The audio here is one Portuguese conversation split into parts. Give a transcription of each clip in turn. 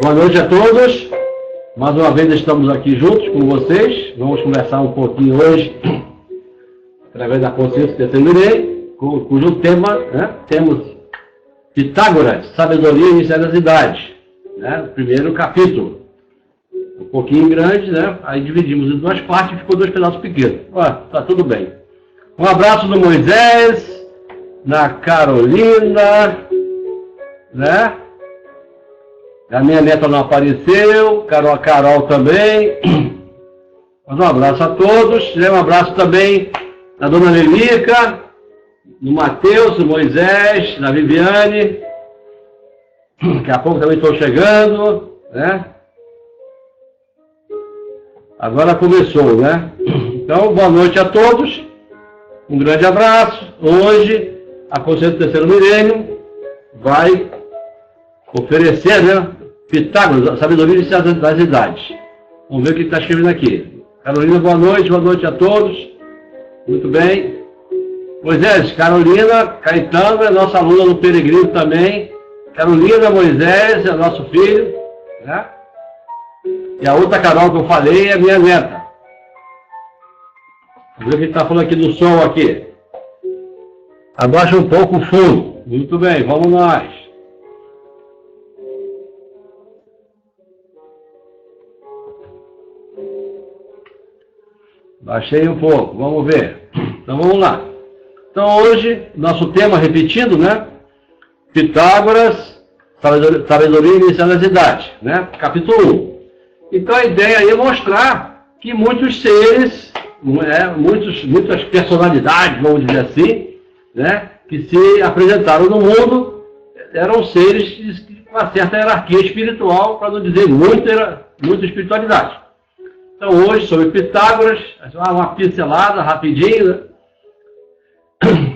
Boa noite a todos. Mais uma vez estamos aqui juntos com vocês. Vamos conversar um pouquinho hoje, através da consciência do terceiro milênio, cujo tema, temos Pitágoras, sabedoria e iniciar das idades. O primeiro capítulo. Um pouquinho grande, Aí dividimos em duas partes e ficou dois pedaços pequenos. Tá tudo bem. Um abraço do Moisés, da Carolina, A minha neta não apareceu, a Carol também. Mas um abraço a todos. Um abraço também da dona Lelica, do Matheus, do Moisés, da Viviane. Daqui a pouco também estou chegando, Agora começou, Então, boa noite a todos. Um grande abraço. Hoje, a consciência do terceiro milênio vai oferecer, Pitágoras, a sabedoria das idades. Vamos ver o que está escrevendo aqui. Carolina, boa noite a todos. Muito bem. Moisés, Carolina, Caetano é nossa aluna no Peregrino também. Carolina, Moisés é nosso filho, E a outra Carol que eu falei é minha neta. Vamos ver o que está falando aqui do som aqui. Abaixa um pouco o fundo. Muito bem, vamos nós. Baixei um pouco, vamos ver. Então vamos lá. Então hoje, nosso tema, repetindo, Pitágoras, sabedoria inicial das idades, Capítulo 1. Então a ideia aí é mostrar que muitos seres, muitas personalidades, vamos dizer assim, que se apresentaram no mundo, eram seres com uma certa hierarquia espiritual, para não dizer muita espiritualidade. Então hoje, sobre Pitágoras, uma pincelada rapidinho,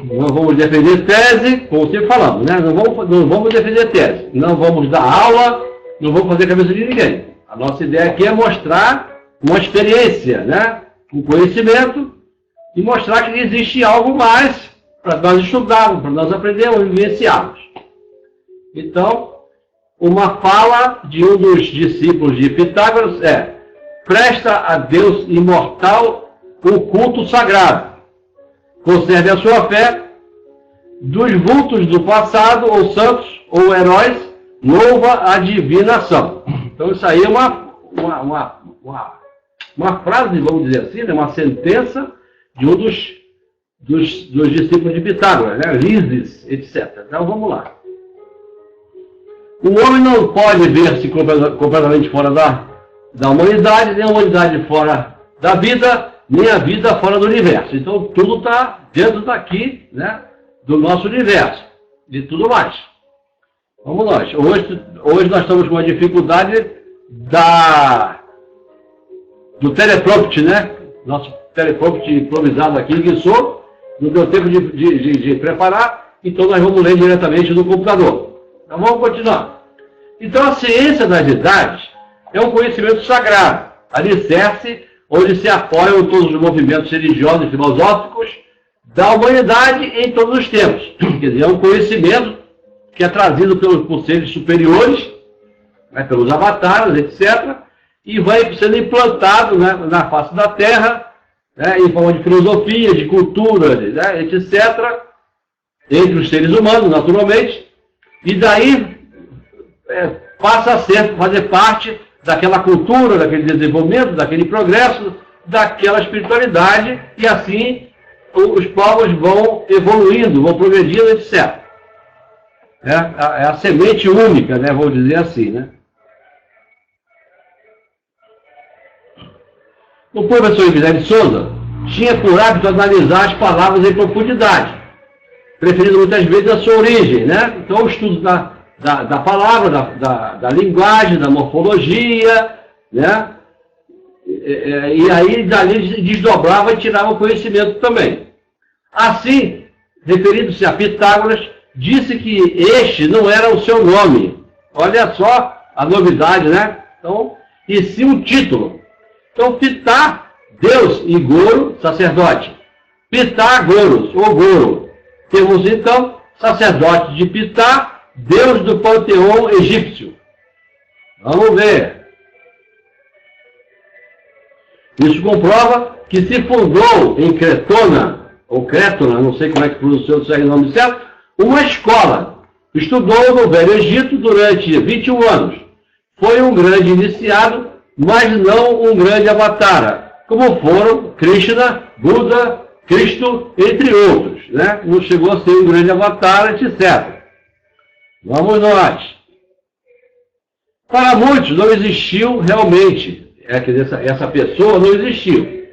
Não vamos defender tese, como sempre falamos, Não vamos defender tese, não vamos dar aula, não vamos fazer cabeça de ninguém. A nossa ideia aqui é mostrar uma experiência, um conhecimento, e mostrar que existe algo mais para nós estudarmos, para nós aprendermos, vivenciarmos. Então, uma fala de um dos discípulos de Pitágoras é: presta a Deus imortal o culto sagrado. Conserve a sua fé, dos vultos do passado, ou santos, ou heróis, louva a divina ação. Então isso aí é uma frase, vamos dizer assim, uma sentença de um dos discípulos de Pitágoras, Lises, etc. Então vamos lá. O homem não pode ver-se completamente fora da humanidade, nem a humanidade fora da vida, nem a vida fora do universo. Então tudo está dentro daqui, do nosso universo, e tudo mais. Vamos nós. Hoje nós estamos com a dificuldade do teleprompter, Nosso teleprompter improvisado aqui, que não deu tempo de preparar, então nós vamos ler diretamente do computador. Então vamos continuar. Então a ciência das idades é um conhecimento sagrado, alicerce onde se apoiam todos os movimentos religiosos e filosóficos da humanidade em todos os tempos. Quer dizer, é um conhecimento que é trazido por seres superiores, pelos avatares, etc., e vai sendo implantado na face da Terra, em forma de filosofia, de cultura, etc., entre os seres humanos, naturalmente, e daí passa a fazer parte daquela cultura, daquele desenvolvimento, daquele progresso, daquela espiritualidade, e assim os povos vão evoluindo, vão progredindo, etc. É a semente única, vou dizer assim, O professor Guilherme de Souza tinha por hábito analisar as palavras em profundidade, preferindo muitas vezes a sua origem, Então o estudo da palavra, da linguagem, da morfologia, E aí dali desdobrava e tirava o conhecimento também. Assim, referindo-se a Pitágoras, disse que este não era o seu nome. Olha só a novidade, Então, e sim um título. Então, Pitá, Deus, e Goro, sacerdote. Pitágoras, ou Goro. Temos então sacerdote de Pitá, Deus do panteão egípcio. Vamos ver. Isso comprova que se fundou em Cretona, ou Crétona, não sei como é que pronunciou o nome certo, uma escola. Estudou no Velho Egito durante 21 anos. Foi um grande iniciado, mas não um grande avatara, como foram Krishna, Buda, Cristo, entre outros. Né? Não chegou a ser um grande avatar, etc. Vamos nós. Para muitos não existiu realmente. Essa pessoa não existiu.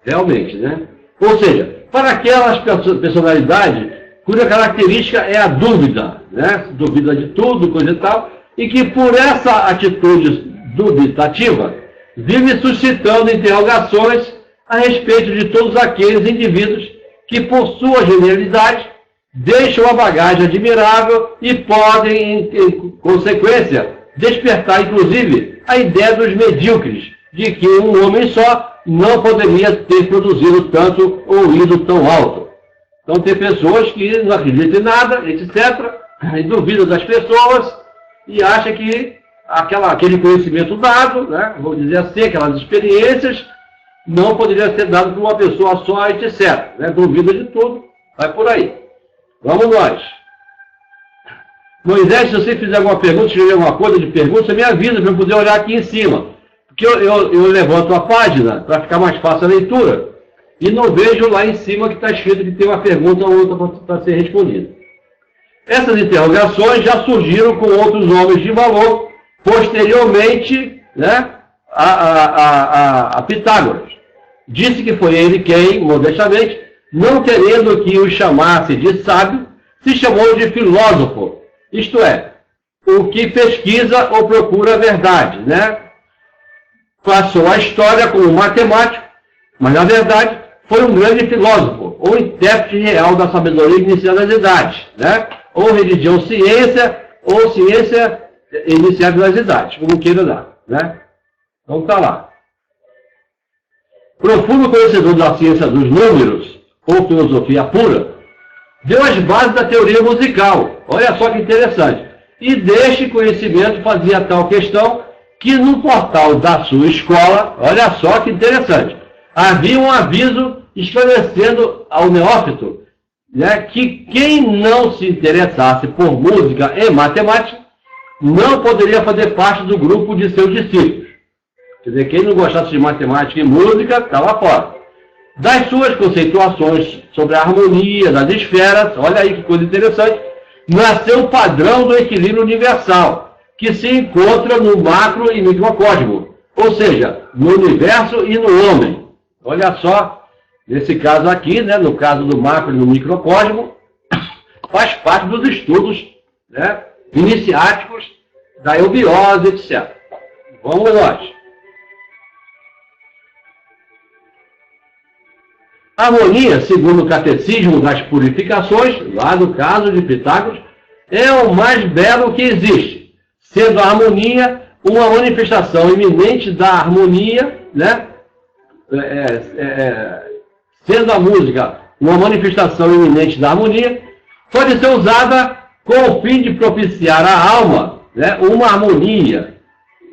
Realmente, né? Ou seja, para aquelas personalidades cuja característica é a dúvida, né? Duvida de tudo, coisa e tal, e que por essa atitude dubitativa vive suscitando interrogações a respeito de todos aqueles indivíduos que, por sua genialidade, deixam a bagagem admirável e podem, em consequência, despertar, inclusive, a ideia dos medíocres, de que um homem só não poderia ter produzido tanto ou ido tão alto. Então tem pessoas que não acreditam em nada, etc., e duvidam das pessoas, e acham que aquele conhecimento dado, né, vou dizer assim, aquelas experiências, não poderia ser dado por uma pessoa só, etc. Né, duvida de tudo, vai por aí. Vamos nós. Moisés, se você fizer alguma pergunta, escrever alguma coisa de pergunta, você me avisa para eu poder olhar aqui em cima. Porque eu levanto a página para ficar mais fácil a leitura e não vejo lá em cima que está escrito que tem uma pergunta ou outra para ser respondida. Essas interrogações já surgiram com outros homens de valor posteriormente, né, a Pitágoras. Disse que foi ele quem, modestamente, não querendo que o chamasse de sábio, se chamou de filósofo. Isto é, o que pesquisa ou procura a verdade, né? Passou a história como matemático, mas na verdade foi um grande filósofo, ou intérprete real da sabedoria iniciada das idades, né? Ou religião ciência, ou ciência iniciada das idades, como queira dar, né? Então tá lá. Profundo conhecedor da ciência dos números, ou filosofia pura, deu as bases da teoria musical. Olha só que interessante. E deste conhecimento fazia tal questão que no portal da sua escola, olha só que interessante, havia um aviso esclarecendo ao neófito, né, que quem não se interessasse por música e matemática não poderia fazer parte do grupo de seus discípulos. Quer dizer, quem não gostasse de matemática e música estava fora. Das suas conceituações sobre a harmonia das esferas, olha aí que coisa interessante, nasceu o padrão do equilíbrio universal, que se encontra no macro e microcosmo, ou seja, no universo e no homem. Olha só, nesse caso aqui, né, no caso do macro e do microcosmo, faz parte dos estudos, né, iniciáticos da eubiose, etc. Vamos nós. A harmonia, segundo o Catecismo das Purificações, lá no caso de Pitágoras, é o mais belo que existe, sendo a harmonia uma manifestação iminente da harmonia, né? Sendo a música uma manifestação iminente da harmonia, pode ser usada com o fim de propiciar à alma, né, uma harmonia,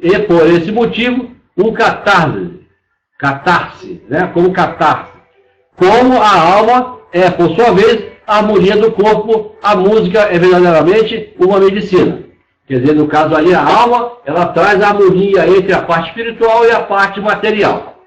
e por esse motivo, um catarse, né, como catarse. Como a alma é, por sua vez, a harmonia do corpo, a música é verdadeiramente uma medicina. Quer dizer, no caso ali, a alma, ela traz a harmonia entre a parte espiritual e a parte material.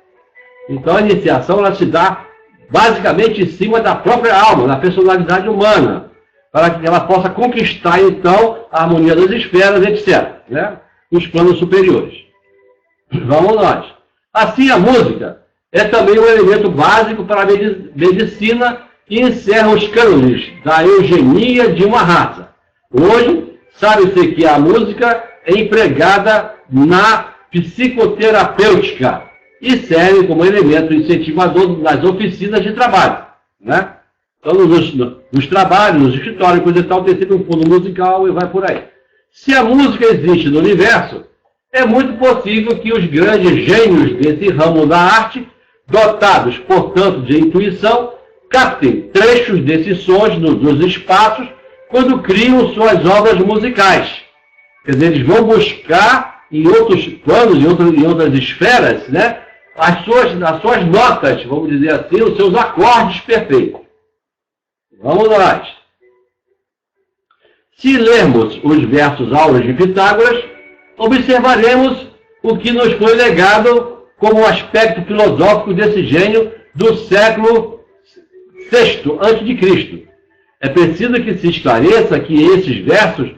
Então, a iniciação, ela se dá basicamente em cima da própria alma, da personalidade humana, para que ela possa conquistar, então, a harmonia das esferas, etc., né? Nos planos superiores. Vamos nós. Assim, a música é também um elemento básico para a medicina e encerra os cânones da eugenia de uma raça. Hoje, sabe-se que a música é empregada na psicoterapêutica e serve como elemento incentivador nas oficinas de trabalho, né? Então, nos trabalhos, nos escritórios, coisa e tal, tem sido um fundo musical e vai por aí. Se a música existe no universo, é muito possível que os grandes gênios desse ramo da arte, dotados, portanto, de intuição, captem trechos desses sons dos espaços quando criam suas obras musicais. Quer dizer, eles vão buscar em outros planos, em outras esferas, né, as suas notas, vamos dizer assim, os seus acordes perfeitos. Vamos lá. Se lermos os versos áureos de Pitágoras, observaremos o que nos foi legado como aspecto filosófico desse gênio do século VI a.C. É preciso que se esclareça que esses versos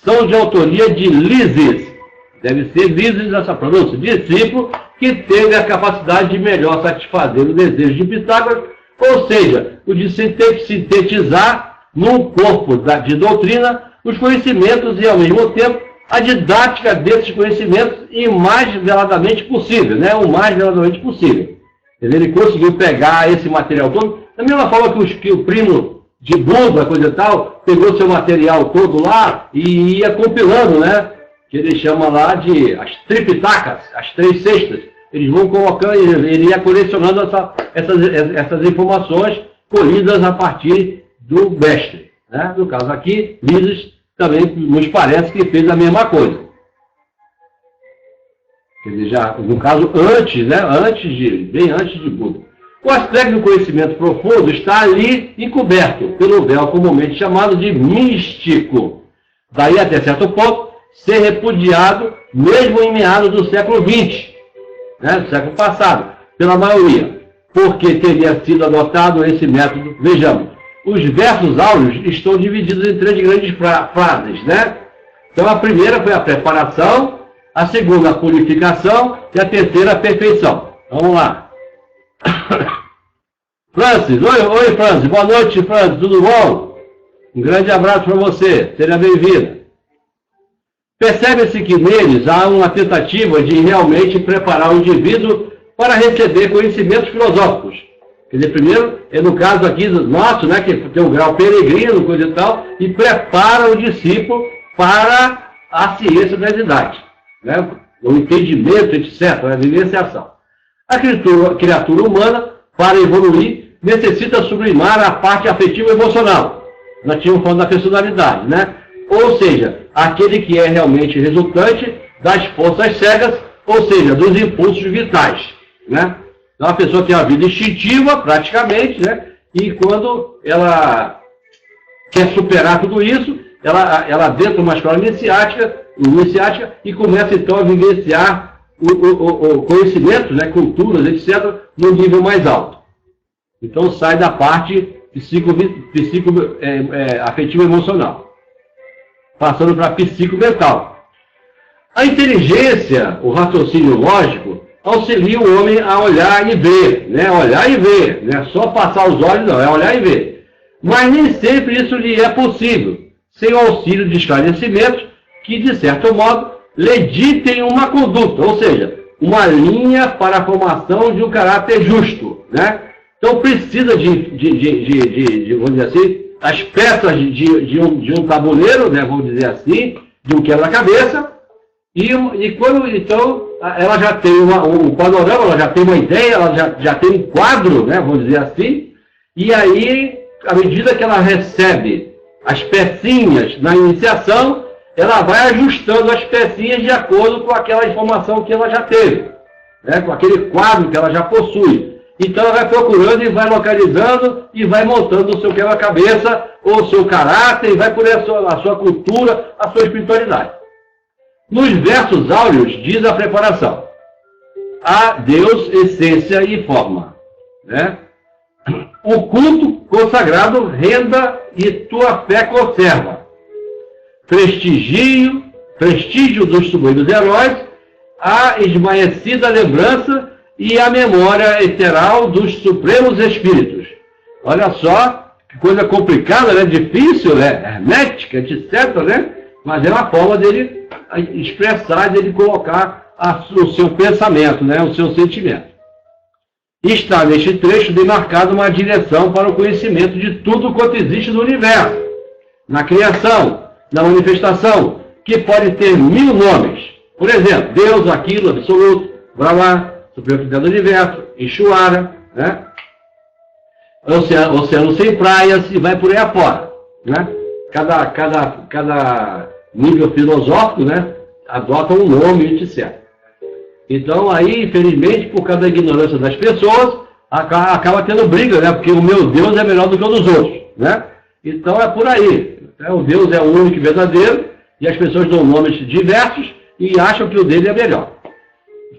são de autoria de Lises, deve ser Lises essa pronúncia, discípulo que teve a capacidade de melhor satisfazer o desejo de Pitágoras, ou seja, o de sintetizar num corpo de doutrina os conhecimentos e, ao mesmo tempo, a didática desses conhecimentos e mais veladamente possível, né? O mais veladamente possível. Ele conseguiu pegar esse material todo, da mesma forma que o primo de Buda, coisa e tal, pegou seu material todo lá e ia compilando, né? Que ele chama lá de as tripitacas, as 3 cestas. Eles vão colocando, ele ia colecionando essas informações colhidas a partir do mestre. Né? No caso aqui, Lises também nos parece que fez a mesma coisa. Quer dizer, já, no caso, antes, né? Bem antes de Buda. O aspecto do conhecimento profundo está ali encoberto pelo véu comumente chamado de místico. Daí, até certo ponto, ser repudiado mesmo em meados do século XX, né, do século passado, pela maioria, porque teria sido adotado esse método. Vejamos, os versos áureos estão divididos em 3 grandes fases, né? Então a primeira foi a preparação, a segunda a purificação e a terceira a perfeição. Vamos lá. Francis, oi Francis, boa noite Francis, tudo bom? Um grande abraço para você, seja bem-vindo. Percebe-se que neles há uma tentativa de realmente preparar o indivíduo para receber conhecimentos filosóficos. Quer dizer, primeiro, no caso aqui nosso, né, que tem um grau peregrino, coisa e tal, e prepara o discípulo para a ciência das idades, né, o entendimento, etc., a vivenciação. A criatura humana, para evoluir, necessita sublimar a parte afetiva e emocional. Nós tínhamos falado da personalidade, né? Ou seja, aquele que é realmente resultante das forças cegas, ou seja, dos impulsos vitais, né? Então, a pessoa tem uma vida instintiva, praticamente, né? E quando ela quer superar tudo isso, ela entra numa escola iniciática e começa, então, a vivenciar o conhecimento, né? Culturas, etc., no nível mais alto. Então, sai da parte afetiva emocional, passando para a psicomental. A inteligência, o raciocínio lógico, auxilia o homem a olhar e ver, né? Olhar e ver, não é só passar os olhos, não, é olhar e ver. Mas nem sempre isso lhe é possível, sem o auxílio de esclarecimentos que, de certo modo, lhe ditem uma conduta, ou seja, uma linha para a formação de um caráter justo, né? Então precisa vamos dizer assim, as peças de um tabuleiro, né, vamos dizer assim, de um quebra-cabeça, e quando, então, ela já tem um panorama, ela já tem uma ideia, ela já tem um quadro, né, vamos dizer assim, e aí, à medida que ela recebe as pecinhas na iniciação, ela vai ajustando as pecinhas de acordo com aquela informação que ela já teve, né, com aquele quadro que ela já possui. Então ela vai procurando e vai localizando e vai montando o seu quebra-cabeça, ou o seu caráter, e vai por a sua cultura, a sua espiritualidade. Nos versos áureos diz a preparação: a Deus, essência e forma, né? O culto consagrado renda e tua fé conserva. Prestígio dos sublimes heróis, a esmaecida lembrança e a memória eteral dos supremos espíritos. Olha só, que coisa complicada, né? Difícil, né? Hermética, etc., né? Mas é uma forma dele expressar, dele colocar o seu pensamento, né? O seu sentimento. Está neste trecho demarcada uma direção para o conhecimento de tudo quanto existe no universo, na criação, na manifestação, que pode ter 1000 nomes. Por exemplo, Deus, aquilo, absoluto, Brahma, Supremo do Universo, Ishvara, né? Oceano sem praias, e vai por aí afora, né? Cada nível filosófico, né? adotam um nome, etc. Então aí, infelizmente, por causa da ignorância das pessoas, acaba tendo briga, né? Porque o meu Deus é melhor do que o dos outros, né? Então é por aí. O Deus é o único e verdadeiro, e as pessoas dão nomes diversos e acham que o dele é melhor.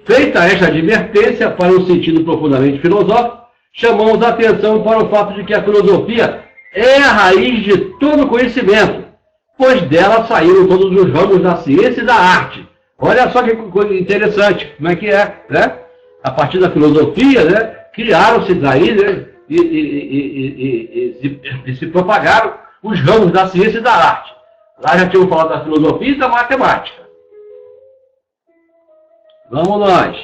Feita esta advertência para um sentido profundamente filosófico, chamamos a atenção para o fato de que a filosofia é a raiz de todo conhecimento, pois dela saíram todos os ramos da ciência e da arte. Olha só que coisa interessante, como é que é, né? A partir da filosofia, né, criaram-se daí, né, e se propagaram os ramos da ciência e da arte. Lá já tínhamos falado da filosofia e da matemática. Vamos nós.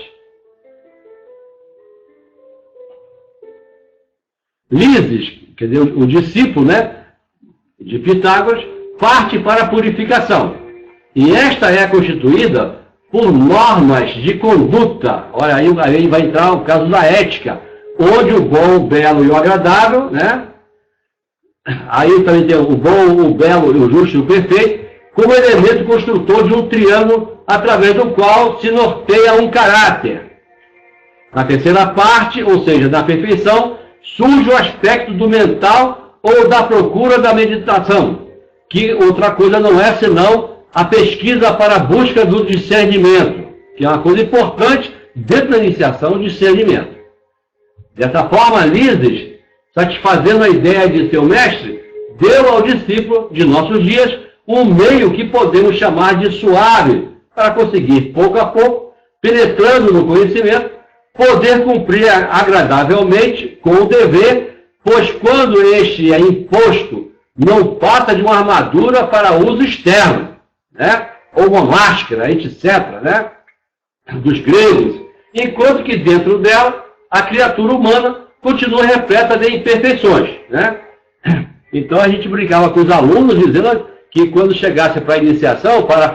Lises, quer dizer, o discípulo, né, de Pitágoras, parte para a purificação. E esta é constituída por normas de conduta. Olha, aí vai entrar o caso da ética, onde o bom, o belo e o agradável, né? Aí também tem o bom, o belo, o justo e o perfeito, como elemento construtor de um triângulo através do qual se norteia um caráter. Na terceira parte, ou seja, da perfeição, surge o aspecto do mental ou da procura da meditação, que outra coisa não é senão a pesquisa para a busca do discernimento, que é uma coisa importante dentro da iniciação, o discernimento. Dessa forma, Lises, satisfazendo a ideia de seu mestre, deu ao discípulo de nossos dias um meio que podemos chamar de suave, para conseguir, pouco a pouco, penetrando no conhecimento, poder cumprir agradavelmente com o dever, pois quando este é imposto, não passa de uma armadura para uso externo, né? Ou uma máscara, etc., né? Dos gregos, enquanto que dentro dela, a criatura humana continua repleta de imperfeições, né? Então a gente brincava com os alunos, dizendo que quando chegasse para a iniciação, para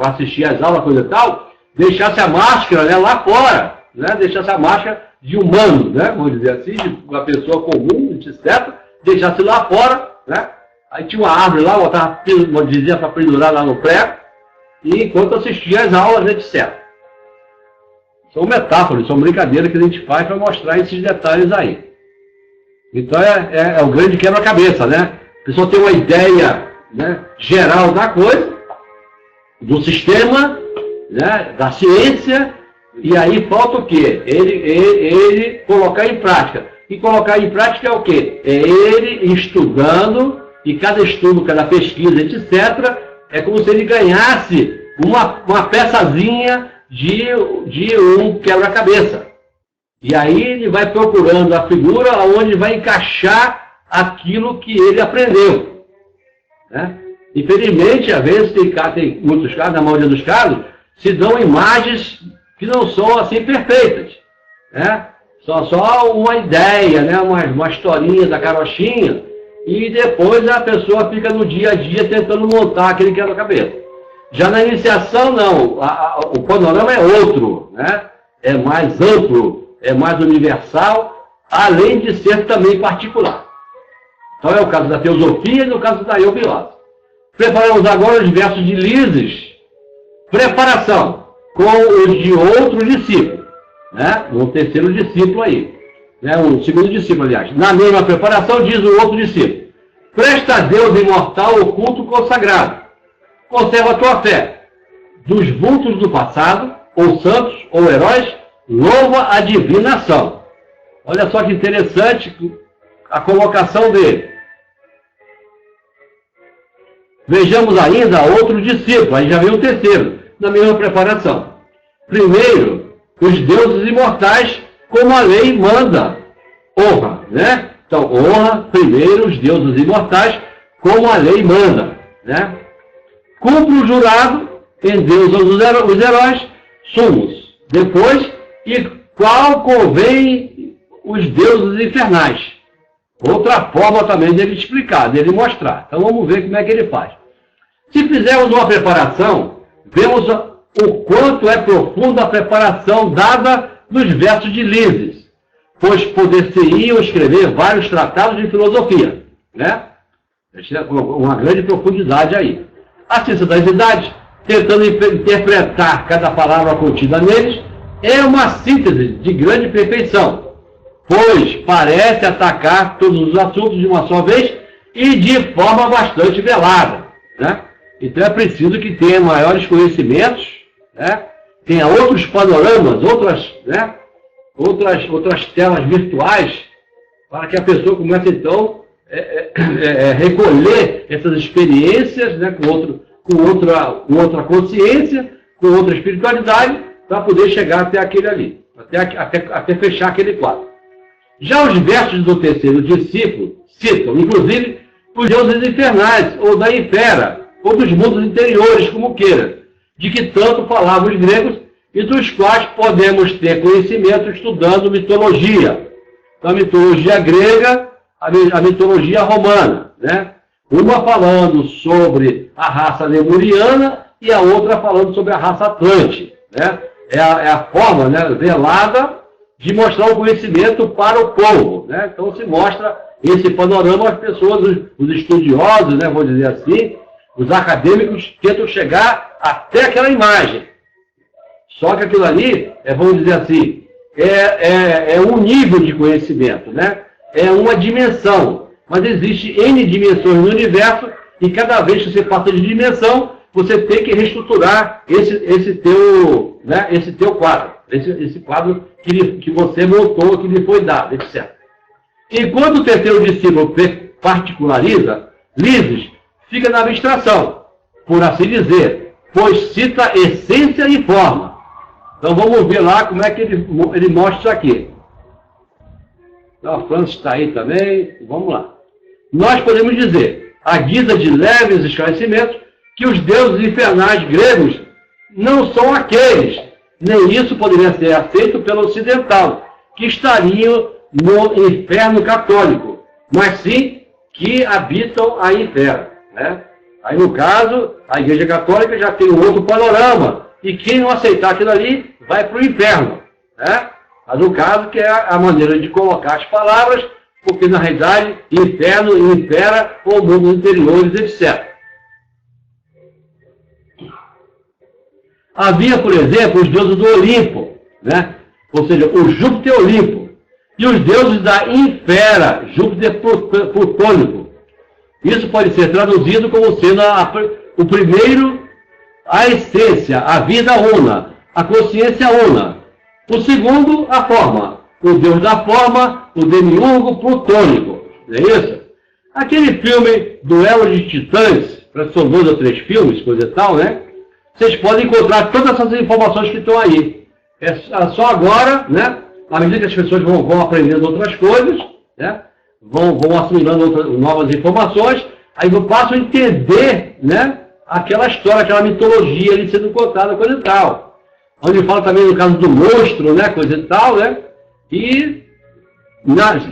assistir às aulas, coisa e tal, deixasse a máscara, né, lá fora, né? Deixasse a máscara de humano, né? Vamos dizer assim, de uma pessoa comum, etc., deixasse lá fora, né? Aí tinha uma árvore lá, botava, dizia para pendurar lá no prego, e enquanto assistia às aulas, etc. São metáforas, são brincadeiras que a gente faz para mostrar esses detalhes aí. Então é o grande quebra-cabeça, né? A pessoa tem uma ideia, né, geral da coisa, do sistema, né, da ciência, e aí falta o quê? Ele colocar em prática. E colocar em prática é o quê? É ele estudando, e cada estudo, cada pesquisa, etc., é como se ele ganhasse uma peçazinha de um quebra-cabeça. E aí ele vai procurando a figura onde vai encaixar aquilo que ele aprendeu, né? Infelizmente, às vezes, tem muitos casos, na maioria dos casos, se dão imagens que não são assim perfeitas, né? São só uma ideia, né? uma historinha da carochinha, e depois a pessoa fica no dia a dia tentando montar aquele quebra-cabeça. Já na iniciação, não. O panorama é outro, né? É mais amplo, é mais universal, além de ser também particular. Então é o caso da teosofia e no caso da eubiose. Preparamos agora os versos de Lises. Preparação com os de outro discípulo, né? Um terceiro discípulo aí, né? Um segundo discípulo, aliás. Na mesma preparação diz o outro discípulo: presta a Deus imortal o culto consagrado. Conserva a tua fé. Dos vultos do passado, ou santos, ou heróis, louva a divina ação. Olha só que interessante a colocação dele. Vejamos ainda outro discípulo, aí já vem o terceiro, na mesma preparação. Primeiro, os deuses imortais, como a lei manda. Honra, né? Então, honra primeiro os deuses imortais, como a lei manda, né? Cumpre o jurado, endeusa os heróis, sumos. Depois, e qual convém os deuses infernais. Outra forma também dele explicar, dele mostrar. Então vamos ver como é que ele faz. Se fizermos uma preparação, vemos o quanto é profunda a preparação dada nos versos de Lises, pois poder-se-iam escrever vários tratados de filosofia, né? Uma grande profundidade aí. A ciência das idades tentando interpretar cada palavra contida neles, é uma síntese de grande perfeição, pois parece atacar todos os assuntos de uma só vez e de forma bastante velada, né? Então é preciso que tenha maiores conhecimentos, né? Tenha outros panoramas, outras telas virtuais, para que a pessoa comece então recolher essas experiências, né? com outra consciência, com outra espiritualidade, para poder chegar até aquele ali, até fechar aquele quadro. Já os versos do terceiro discípulo citam, inclusive, os deuses infernais, ou da infera, ou dos mundos interiores, como queira, de que tanto falavam os gregos e dos quais podemos ter conhecimento estudando mitologia. Então, a mitologia grega, a mitologia romana, né? Uma falando sobre a raça lemuriana e a outra falando sobre a raça atlante, né? É a forma, né, velada de mostrar o conhecimento para o povo, né? Então se mostra esse panorama às pessoas, os estudiosos, né, vou dizer assim, os acadêmicos tentam chegar até aquela imagem. Só que aquilo ali, vamos dizer assim, é um nível de conhecimento, né? É uma dimensão. Mas existe N dimensões no universo e cada vez que você passa de dimensão, você tem que reestruturar esse teu quadro. Esse quadro que você montou, que lhe foi dado, etc. Enquanto o terceiro discípulo particulariza, Lises fica na abstração, por assim dizer, pois cita essência e forma. Então vamos ver lá como é que ele mostra isso aqui. Então a França está aí também, vamos lá. Nós podemos dizer, à guisa de leves esclarecimentos, que os deuses infernais gregos não são aqueles, nem isso poderia ser aceito pelo ocidental, que estariam no inferno católico, mas sim que habitam a inferno, né? Aí no caso, a Igreja Católica já tem um outro panorama, e quem não aceitar aquilo ali vai para o inferno, né? Mas no caso que é a maneira de colocar as palavras, porque na realidade inferno impera ou mundos interiores, etc. Havia, por exemplo, os deuses do Olimpo, né? Ou seja, o Júpiter Olimpo, e os deuses da infera, Júpiter Plutônico. Isso pode ser traduzido como sendo o primeiro, a essência, a vida una, a consciência una. O segundo, a forma, o deus da forma, o demiurgo plutônico. Não é isso? Aquele filme Duelo de Titãs, são 2 ou 3 filmes, coisa e tal, né? Vocês podem encontrar todas essas informações que estão aí. É só agora, né? À medida que as pessoas vão aprendendo outras coisas, né? Vão assimilando novas informações, aí passam a entender, né? Aquela história, aquela mitologia ali sendo contada, coisa e tal. Onde fala também no caso do monstro, né? Coisa e tal, né? E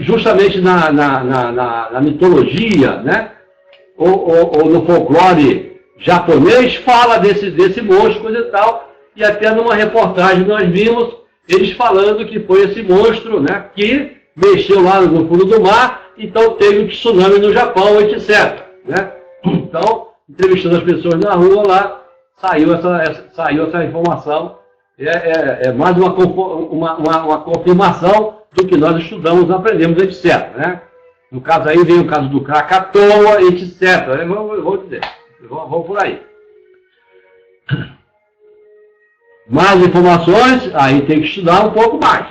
justamente na mitologia, né? Ou no folclore japonês, fala desse monstro, coisa e tal. E até numa reportagem nós vimos eles falando que foi esse monstro, né? Que mexeu lá no fundo do mar, então teve um tsunami no Japão, etc. Né? Então, entrevistando as pessoas na rua lá, saiu essa informação. É mais uma confirmação do que nós estudamos, aprendemos, etc. Né? No caso aí vem o caso do Krakatoa, etc. Vou dizer, vamos por aí. Mais informações, aí tem que estudar um pouco mais.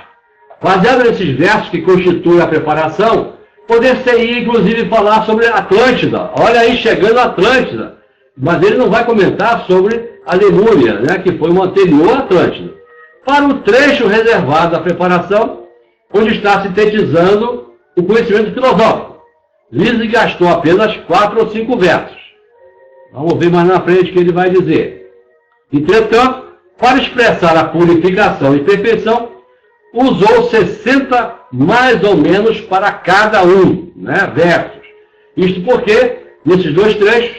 Baseado nesses versos que constituem a preparação, poder-se inclusive falar sobre Atlântida. Olha aí, chegando a Atlântida. Mas ele não vai comentar sobre a Lemúria, né, que foi uma anterior Atlântida. Para o trecho reservado à preparação, onde está sintetizando o conhecimento filosófico. Lises gastou apenas 4 ou 5 versos. Vamos ver mais na frente o que ele vai dizer. Entretanto, para expressar a purificação e perfeição, usou 60 mais ou menos para cada um, né, versos. Isto porque, nesses 2 trechos,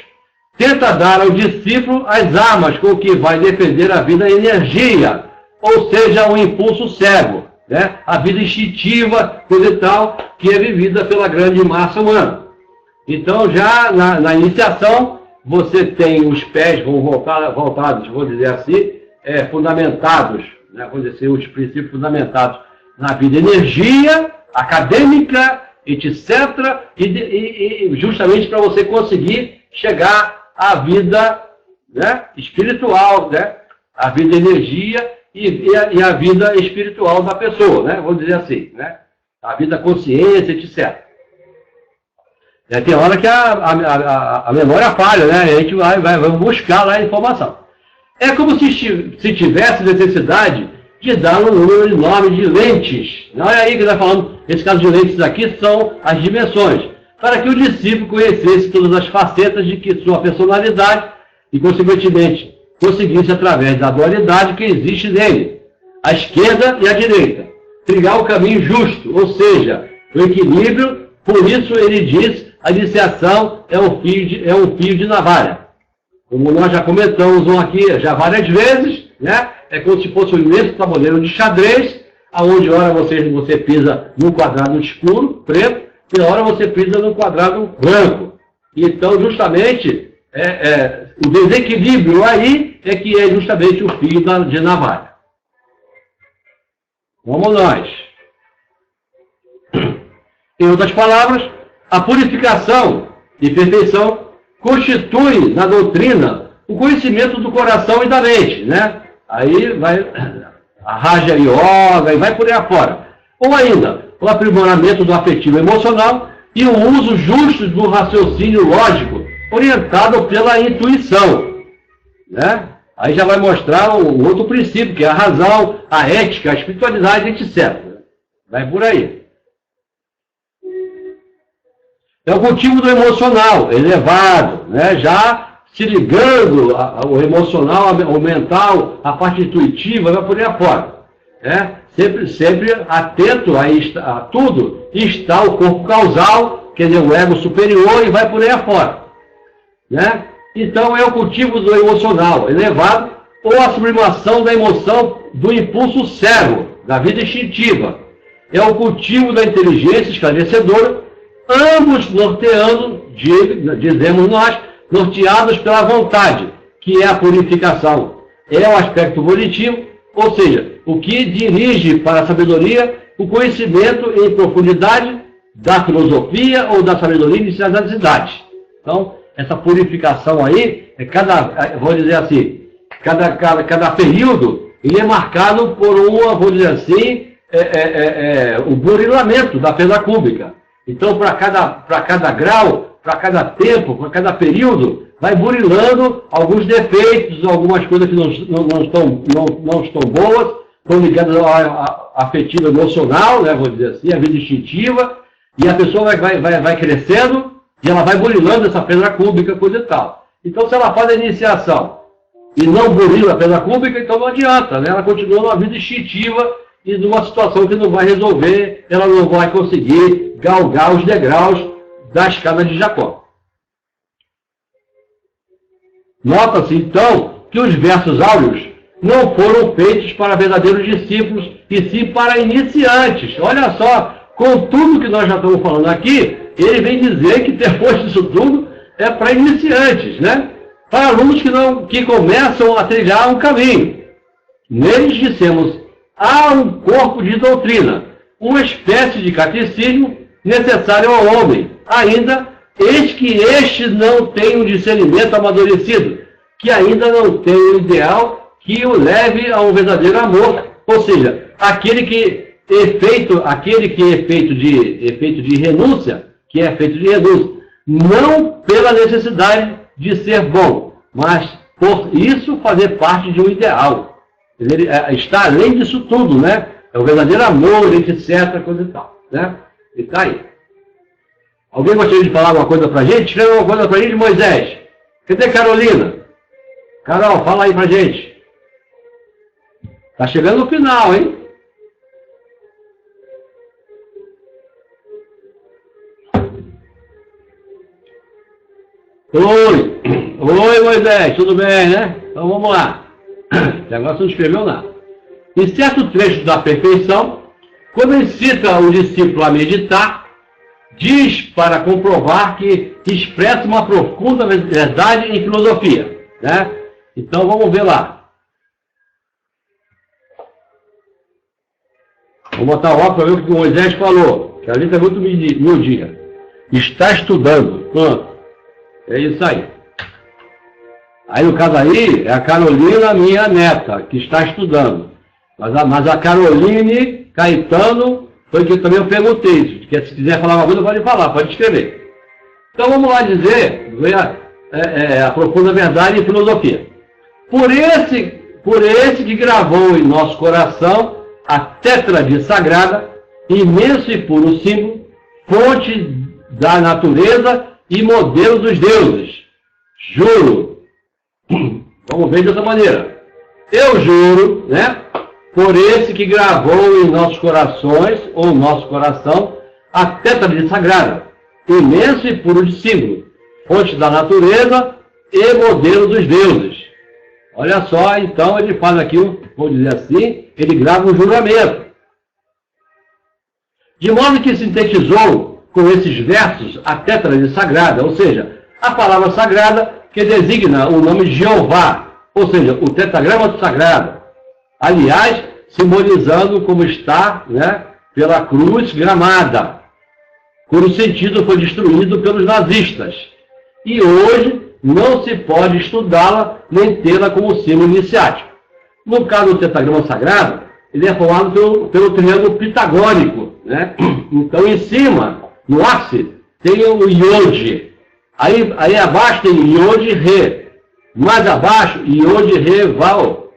tenta dar ao discípulo as armas com que vai defender a vida energia, ou seja, um impulso cego, né, a vida instintiva, coisa e tal, que é vivida pela grande massa humana. Então, já na iniciação, você tem os pés voltados, vou dizer assim, fundamentados, né, vou dizer assim, os princípios fundamentados na vida, energia acadêmica, etc., e justamente para você conseguir chegar à vida, né, espiritual, né, a vida energia e a vida espiritual da pessoa, né, vamos dizer assim, né, a vida consciência, etc. Tem hora que a memória falha, né, a gente vai buscar lá a informação. É como se tivesse necessidade de dar um número enorme de lentes. Não é aí que está falando, esse caso de lentes aqui são as dimensões, para que o discípulo conhecesse todas as facetas de que sua personalidade e, consequentemente, conseguisse, através da dualidade que existe nele, a esquerda e a direita, trilhar o caminho justo, ou seja, o equilíbrio. Por isso ele diz, a iniciação é um fio de navalha. Como nós já comentamos aqui já várias vezes, né? É como se fosse um imenso tabuleiro de xadrez, onde hora você pisa num quadrado escuro, preto, e hora você pisa num quadrado branco. Então, justamente, o desequilíbrio aí é que é justamente o fio de navalha. Vamos nós. Em outras palavras, a purificação e perfeição constitui na doutrina o conhecimento do coração e da mente, né? Aí vai a Raja Yoga e vai por aí afora. Ou ainda, o aprimoramento do afetivo emocional e o uso justo do raciocínio lógico, orientado pela intuição, né? Aí já vai mostrar um outro princípio, que é a razão, a ética, a espiritualidade, etc. Vai por aí. É o cultivo do emocional elevado, né? Já se ligando ao emocional, ao mental, à parte intuitiva, vai por aí afora. Né? Sempre atento a tudo, está o corpo causal, quer dizer, o ego superior, e vai por aí afora. Né? Então é o cultivo do emocional elevado, ou a sublimação da emoção do impulso cego, da vida instintiva. É o cultivo da inteligência esclarecedora, ambos norteando, dizemos nós, norteados pela vontade, que é a purificação. É o aspecto volitivo, ou seja, o que dirige para a sabedoria o conhecimento em profundidade da filosofia ou da sabedoria inicial das idades. Então, essa purificação aí, vou dizer assim, cada período, ele é marcado por vou dizer assim, o burilamento da pedra cúbica. Então, para cada grau, para cada tempo, para cada período, vai burilando alguns defeitos, algumas coisas que não estão boas, estão ligadas ao afetivo emocional, né, vou dizer assim, a vida instintiva, e a pessoa vai crescendo e ela vai burilando essa pedra cúbica, coisa e tal. Então, se ela faz a iniciação e não burila a pedra cúbica, então não adianta, né? Ela continua numa vida instintiva e numa situação que não vai resolver, ela não vai conseguir galgar os degraus da escada de Jacó. Nota-se, então, que os versos áureos não foram feitos para verdadeiros discípulos, e sim para iniciantes. Olha só, com tudo que nós já estamos falando aqui, ele vem dizer que depois disso tudo é para iniciantes, né? Para alunos que começam a trilhar um caminho. Neles dissemos, há um corpo de doutrina, uma espécie de catecismo necessário ao homem. Ainda, eis que este não tem um discernimento amadurecido, que ainda não tem o ideal que o leve a um verdadeiro amor, ou seja, aquele que é feito de renúncia, não pela necessidade de ser bom, mas por isso fazer parte de um ideal. Ele está além disso tudo, né? É o verdadeiro amor, etc., coisa e tal, né? E está aí. Alguém gostaria de falar alguma coisa pra gente? Escreva alguma coisa pra gente, Moisés. Cadê Carolina? Carol, fala aí pra gente. Tá chegando no final, hein? Oi! Oi, Moisés, tudo bem, né? Então vamos lá. Até agora você não escreveu nada. Em certo trecho da perfeição, quando incita o discípulo a meditar, diz para comprovar que expressa uma profunda verdade em filosofia, né? Então vamos ver lá. Vou botar o óculos para ver o que o Moisés falou, que a gente é muito miudinha. Está estudando. Pronto. É isso aí. Aí no caso aí, é a Carolina, minha neta, que está estudando. Mas a Caroline Caetano foi que também eu perguntei. Que se quiser falar uma coisa, pode falar, pode escrever. Então vamos lá dizer a profunda verdade em filosofia. Por esse que gravou em nosso coração a tétrade sagrada, imenso e puro símbolo, fonte da natureza e modelo dos deuses. Juro. Vamos ver de outra maneira. Eu juro, né? Por esse que gravou em nossos corações, ou nosso coração, a tétrade sagrada, imenso e puro de símbolo, fonte da natureza e modelo dos deuses. Olha só, então ele faz aqui, vou dizer assim, ele grava um juramento. De modo que sintetizou com esses versos a tétrade sagrada, ou seja, a palavra sagrada que designa o nome de Jeová, ou seja, o tetragrama sagrado. Aliás, simbolizando como está, né, pela cruz gramada, cujo sentido foi destruído pelos nazistas. E hoje não se pode estudá-la nem tê-la como símbolo iniciático. No caso do tetragrama sagrado, ele é formado pelo triângulo pitagórico, né? Então, em cima, no ápice, tem o Iode. Aí abaixo tem Iode, Ré. Mais abaixo, Iode, Ré, Val.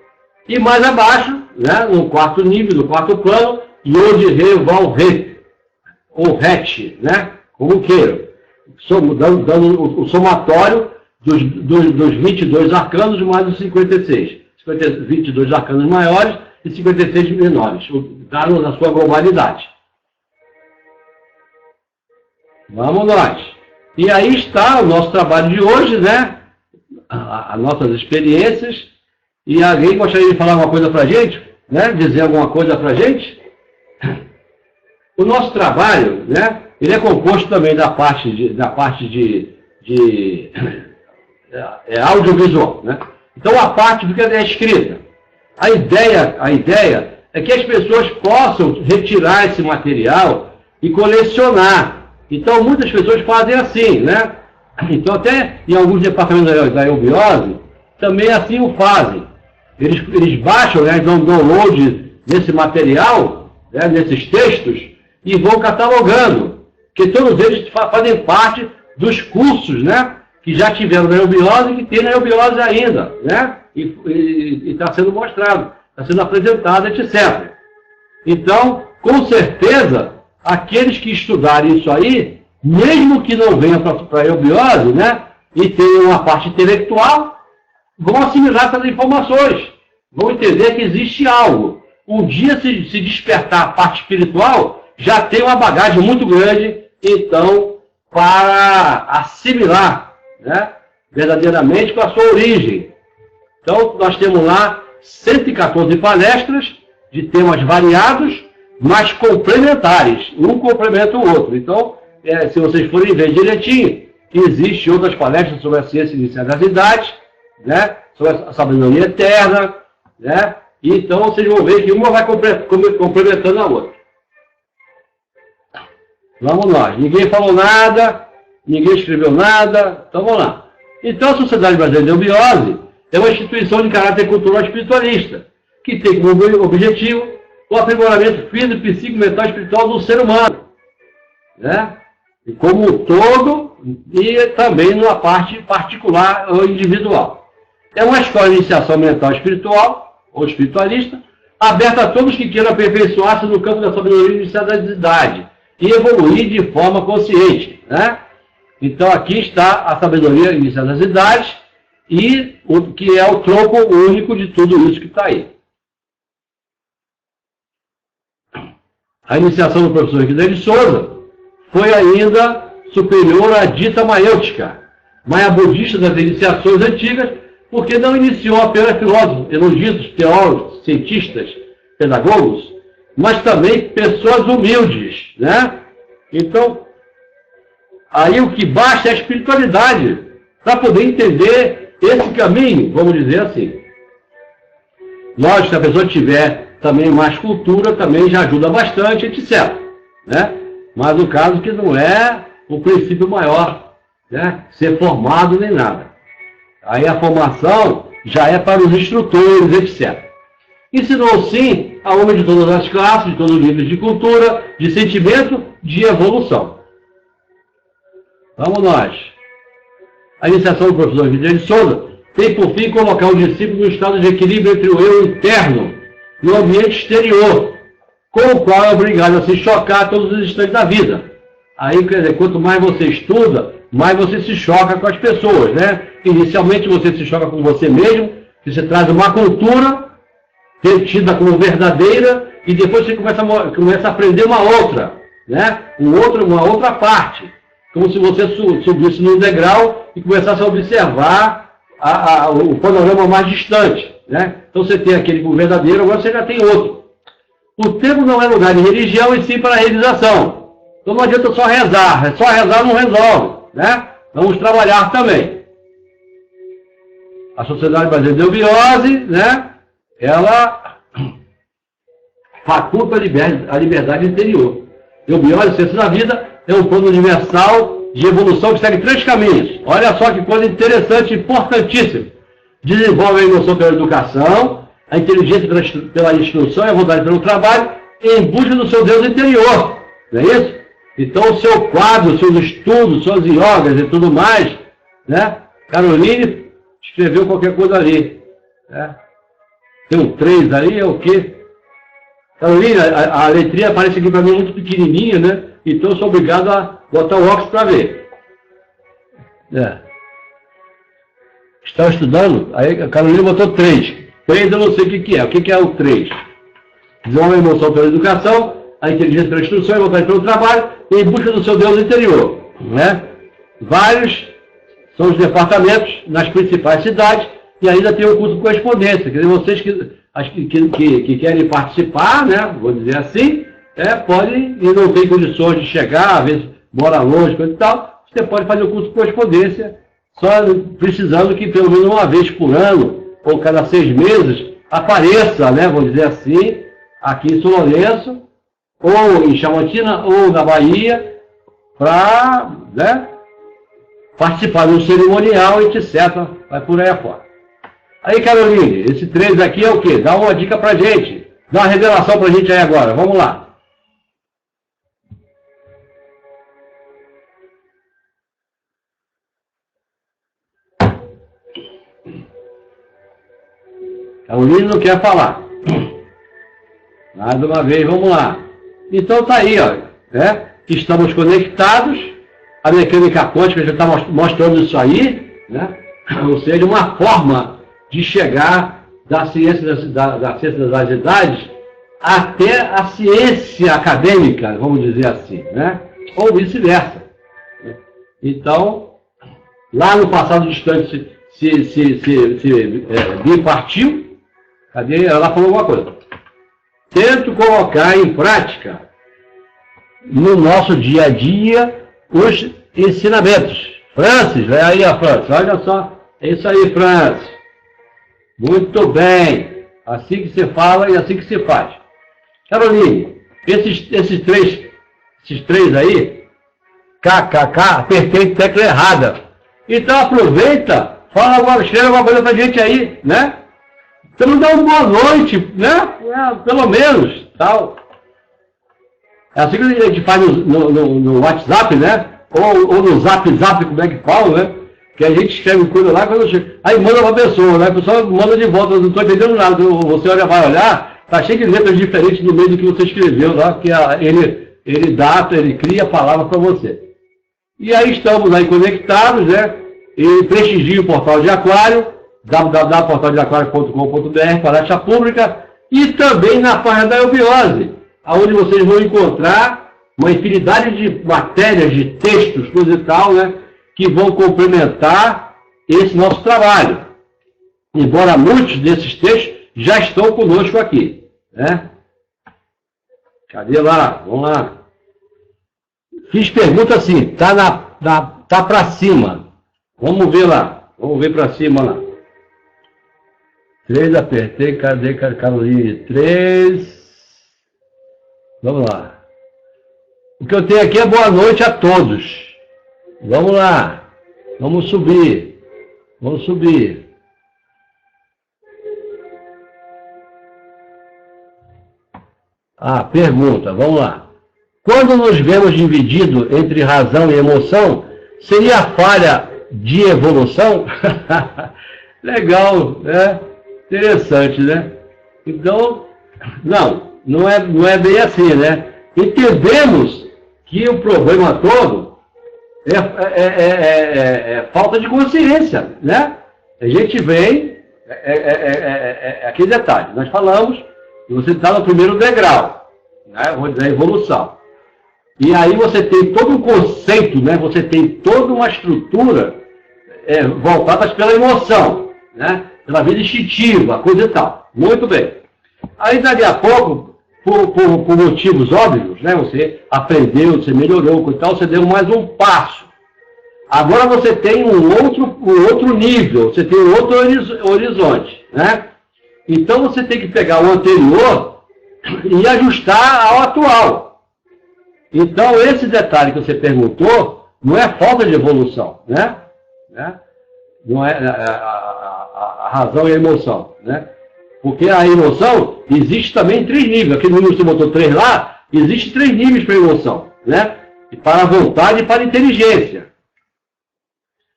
E mais abaixo, né, no quarto nível, no quarto plano, Iode, Ré, Val, Ré. Ou Rete, né? Como queiram. Dando o somatório dos 22 arcanos mais os 56. 22 arcanos maiores e 56 menores, dados na sua globalidade. Vamos nós. E aí está o nosso trabalho de hoje, né? As nossas experiências. E alguém gostaria de falar alguma coisa para a gente? Né? Dizer alguma coisa para a gente? O nosso trabalho, né? Ele é composto também da parte de audiovisual, né? Então a parte do que é escrita. A ideia é que as pessoas possam retirar esse material e colecionar. Então muitas pessoas fazem assim, né? Então até em alguns departamentos da eubiose também assim o fazem. Eles baixam, né, dão download desse material, né, nesses textos, e vão catalogando. Porque todos eles fazem parte dos cursos, né, que já tiveram na eubiose e que tem na eubiose ainda, né? E está sendo mostrado, está sendo apresentado, etc. Então, com certeza, aqueles que estudarem isso aí, mesmo que não venham para a eubiose, né, e tenham uma parte intelectual, vão assimilar essas informações, vão entender que existe algo. Um dia, se despertar a parte espiritual, já tem uma bagagem muito grande, então, para assimilar, né, verdadeiramente com a sua origem. Então, nós temos lá 114 palestras de temas variados, mas complementares. Um complementa o outro. Então, se vocês forem ver direitinho, existem outras palestras sobre a ciência inicial das idades, né, sobre a sabedoria eterna, né, e então vocês vão ver que uma vai complementando a outra. Vamos nós. Ninguém falou nada, ninguém escreveu nada, então vamos lá. Então, a Sociedade Brasileira de Eubiose é uma instituição de caráter cultural espiritualista, que tem como objetivo o aprimoramento físico, psíquico, mental e espiritual do ser humano, né? E como um todo, e também numa parte particular ou individual. É uma escola de iniciação mental e espiritual, ou espiritualista, aberta a todos que queiram aperfeiçoar-se no campo da sabedoria inicial da idade e evoluir de forma consciente, né? Então aqui está a sabedoria inicial das idades, e o que é o tronco único de tudo isso que está aí. A iniciação do professor Guilherme de Souza foi ainda superior à dita maêutica, maia budista das iniciações antigas, porque não iniciou apenas filósofos, eruditos, teólogos, cientistas, pedagogos, mas também pessoas humildes, né? Então, Aí o que basta é a espiritualidade, para poder entender esse caminho, vamos dizer assim. Lógico, se a pessoa tiver também mais cultura, também já ajuda bastante, etc. Né? Mas o caso que não é o princípio maior, né? Ser formado nem nada. Aí a formação já é para os instrutores, etc. Ensinou sim a homem de todas as classes, de todos os níveis de cultura, de sentimento, de evolução. Vamos nós. A iniciação do professor Guilherme de Souza tem por fim colocar o discípulo no estado de equilíbrio entre o eu interno e o ambiente exterior, com o qual é obrigado a se chocar a todos os instantes da vida. Aí, quer dizer, quanto mais você estuda, mais você se choca com as pessoas, né? Inicialmente você se choca com você mesmo, você traz uma cultura tida como verdadeira, e depois você começa a aprender uma outra, né? Uma outra parte. Como se você subisse num degrau e começasse a observar o panorama mais distante, né? Então você tem aquele como verdadeiro, agora você já tem outro. O tempo não é lugar de religião, e sim para a realização. Então não adianta só rezar não resolve, né? Vamos trabalhar também. A Sociedade Brasileira de Eubiose, né? Ela faculta a liberdade interior. Eubiose, Ciência da Vida, é um plano universal de evolução que segue 3 caminhos. Olha só que coisa interessante, importantíssima. Desenvolve a emoção pela educação, a inteligência pela instrução e a vontade pelo trabalho, em busca do seu Deus interior. Não é isso? Então o seu quadro, seus estudos, suas yogas e tudo mais, né? Caroline escreveu qualquer coisa ali. Né? Tem um 3 aí, é o quê? Caroline, a letrinha aparece aqui para mim muito pequenininha, né? Então eu sou obrigado a botar o óculos para ver. Está estudando? Aí a Carolina botou 3. 3 eu não sei o que é. O que é o 3? Desenvolve a emoção pela educação, a inteligência pela instrução e a vontade pelo trabalho, e em busca do seu Deus interior. Né? Vários são os departamentos nas principais cidades, e ainda tem o curso de correspondência. Quer dizer, vocês que querem participar, né, vou dizer assim, podem e não tem condições de chegar, às vezes mora longe, coisa e tal, você pode fazer o curso de correspondência, só precisando que pelo menos uma vez por ano, ou cada 6 meses, apareça, né, vou dizer assim, aqui em São Lourenço, ou em Chamantina, ou na Bahia, para, né, participar de um cerimonial, etc. Vai por aí afora. Aí, Caroline, esse 3 aqui é o quê? Dá uma dica pra gente. Dá uma revelação pra gente aí agora. Vamos lá. Caroline não quer falar. Mais uma vez, vamos lá. Então tá aí, ó. Né? Estamos conectados. A mecânica quântica já está mostrando isso aí, né? Ou seja, uma forma de chegar da ciência das idades até a ciência acadêmica, vamos dizer assim, né? Ou vice-versa. Então, lá no passado distante se bipartiu, cadê? Ela falou alguma coisa. Tento colocar em prática, no nosso dia a dia, os ensinamentos. Francis, vai aí a Francis, olha só. É isso aí, Francis. Muito bem. Assim que se fala e assim que se faz. Caroline, esses três aí, KKK, apertei tecla errada. Então aproveita, escreve alguma coisa pra gente aí, né? Então dá uma boa noite, né? Pelo menos, tal. É assim que a gente faz no WhatsApp, né? Ou no Zap, como é que fala, né? Que a gente escreve coisa lá, quando chega, aí manda pra pessoa, né? A pessoa manda de volta, eu não estou entendendo nada. Você vai olhar, tá cheio de letras diferentes no meio do que você escreveu lá, que ele cria a palavra para você. E aí estamos aí conectados, né? E prestigie o Portal de Aquário, www.portaldeaquario.com.br, palestra pública, e também na página da Eubiose, onde vocês vão encontrar uma infinidade de matérias, de textos, coisa e tal, né? Que vão complementar esse nosso trabalho. Embora muitos desses textos já estão conosco aqui, né? Cadê lá? Vamos lá. Fiz pergunta assim, tá para cima. Vamos ver lá. Vamos ver para cima lá. 3, apertei, cadê Caroline? 3. Vamos lá. O que eu tenho aqui é boa noite a todos. Vamos lá. Vamos subir. Vamos subir. Pergunta, vamos lá. Quando nos vemos divididos entre razão e emoção, seria falha de evolução? Legal, né? Interessante, né? Então, não é bem assim, né? Entendemos que o problema todo é falta de consciência, né? A gente vem, aquele detalhe, nós falamos que você está no primeiro degrau, né? Da evolução. E aí você tem todo um conceito, né? Você tem toda uma estrutura voltada pela emoção, né? Pela vida instintiva, coisa e tal. Muito bem. Aí daqui a pouco, por motivos óbvios, né? Você aprendeu, você melhorou, e tal, você deu mais um passo. Agora você tem um outro nível, você tem um outro horizonte, né? Então você tem que pegar o anterior e ajustar ao atual. Então esse detalhe que você perguntou não é falta de evolução, né? Não é a razão e a emoção, né? Porque a emoção existe também em 3 níveis. Aquele número que você botou 3 lá, existe 3 níveis para a emoção, né? E para a vontade e para a inteligência.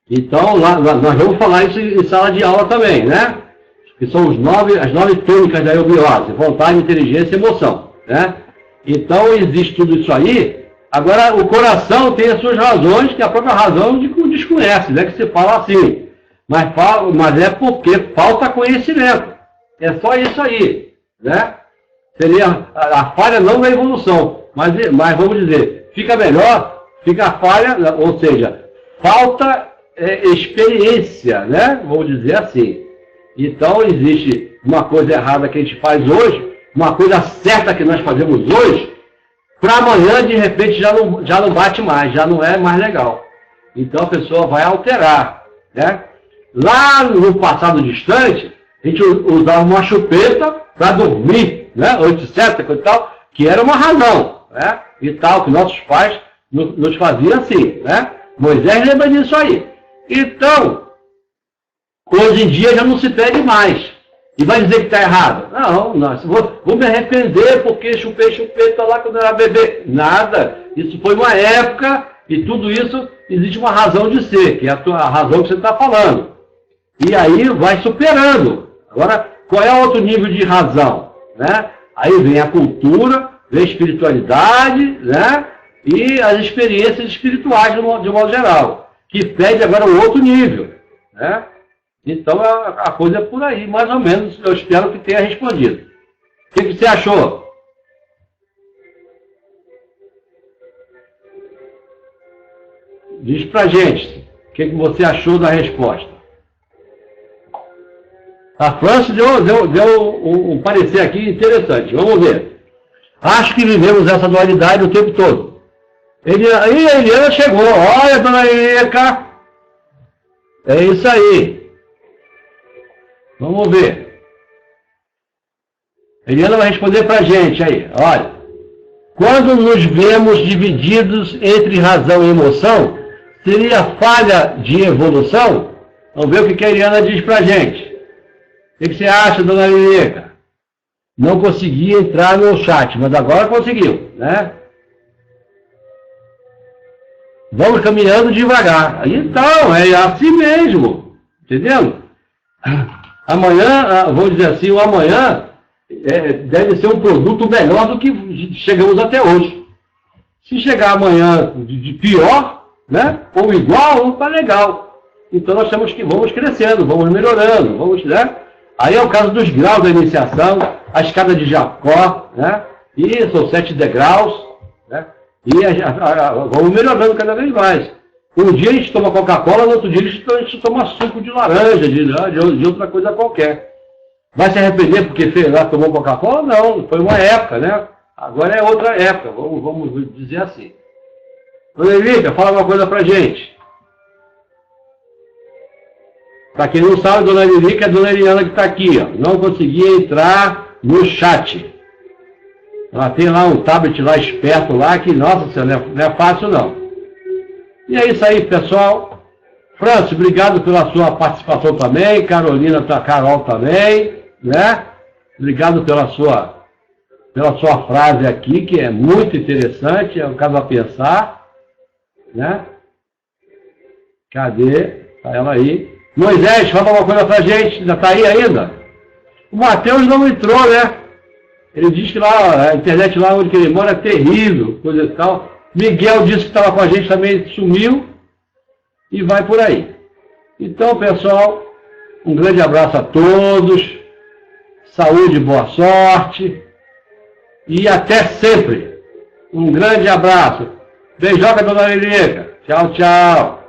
Então, nós vamos falar isso em sala de aula também, né? Que são as 9 tônicas da eubiose: vontade, inteligência e emoção, né? Então, existe tudo isso aí. Agora, o coração tem as suas razões, que a própria razão desconhece, né? Que você fala assim. Mas é porque falta conhecimento. É só isso aí, né? Seria a falha não da evolução, mas vamos dizer, fica melhor, fica a falha, ou seja, falta experiência, né? Vamos dizer assim. Então existe uma coisa errada que a gente faz hoje, uma coisa certa que nós fazemos hoje, para amanhã de repente já não bate mais, já não é mais legal. Então a pessoa vai alterar, né? Lá no passado distante, a gente usava uma chupeta para dormir, né? 8, e tal, que era uma razão, né? E tal, que nossos pais nos faziam assim, né? Moisés lembra disso aí. Então, hoje em dia já não se pede mais. E vai dizer que está errado? Não, vou me arrepender porque chupei chupeta lá quando eu era bebê. Nada. Isso foi uma época e tudo isso existe uma razão de ser, que é a razão que você está falando. E aí vai superando. Agora, qual é o outro nível de razão? Né? Aí vem a cultura, vem a espiritualidade, né? E as experiências espirituais de modo geral, que pede agora um outro nível. Né? Então a coisa é por aí, mais ou menos. Eu espero que tenha respondido. O que você achou? Diz pra gente o que você achou da resposta. A França deu um parecer aqui interessante. Vamos ver. Acho que vivemos essa dualidade o tempo todo. A Eliana chegou. Olha, dona Eca. É isso aí. Vamos ver. A Eliana vai responder pra gente aí. Olha. Quando nos vemos divididos entre razão e emoção, seria falha de evolução? Vamos ver o que a Eliana diz pra gente. O que você acha, dona Lilica? Não consegui entrar no chat, mas agora conseguiu, né? Vamos caminhando devagar. Então, é assim mesmo. Entendeu? Amanhã, vamos dizer assim, o amanhã deve ser um produto melhor do que chegamos até hoje. Se chegar amanhã de pior, né? Ou igual, tá legal. Então nós vamos crescendo, vamos melhorando, né? Aí é o caso dos graus da iniciação, a escada de Jacó, né? E são 7 degraus, né? E vamos melhorando cada vez mais. Um dia a gente toma Coca-Cola, no outro dia a gente toma suco de laranja, de outra coisa qualquer. Vai se arrepender porque lá tomou Coca-Cola? Não, foi uma época, né? Agora é outra época, vamos dizer assim. Dona Lilica, fala uma coisa pra gente. Pra quem não sabe, Dona Lilica é a Dona Eliana que está aqui, ó. Não conseguia entrar no chat. Ela tem lá um tablet lá esperto lá, que, nossa senhora, não é fácil não. E é isso aí, pessoal. Francis, obrigado pela sua participação também. Carolina, Carol também, né? Obrigado pela sua frase aqui, que é muito interessante, é um caso a pensar, né? Cadê? Tá ela aí. Moisés, fala uma coisa pra gente, ainda tá aí ainda? O Matheus não entrou, né? Ele diz que lá, a internet lá onde ele mora é terrível, coisa e tal. Miguel disse que estava com a gente também, sumiu e vai por aí. Então, pessoal, um grande abraço a todos, saúde, boa sorte e até sempre. Um grande abraço. Beijoca, dona Lilica. Tchau, tchau.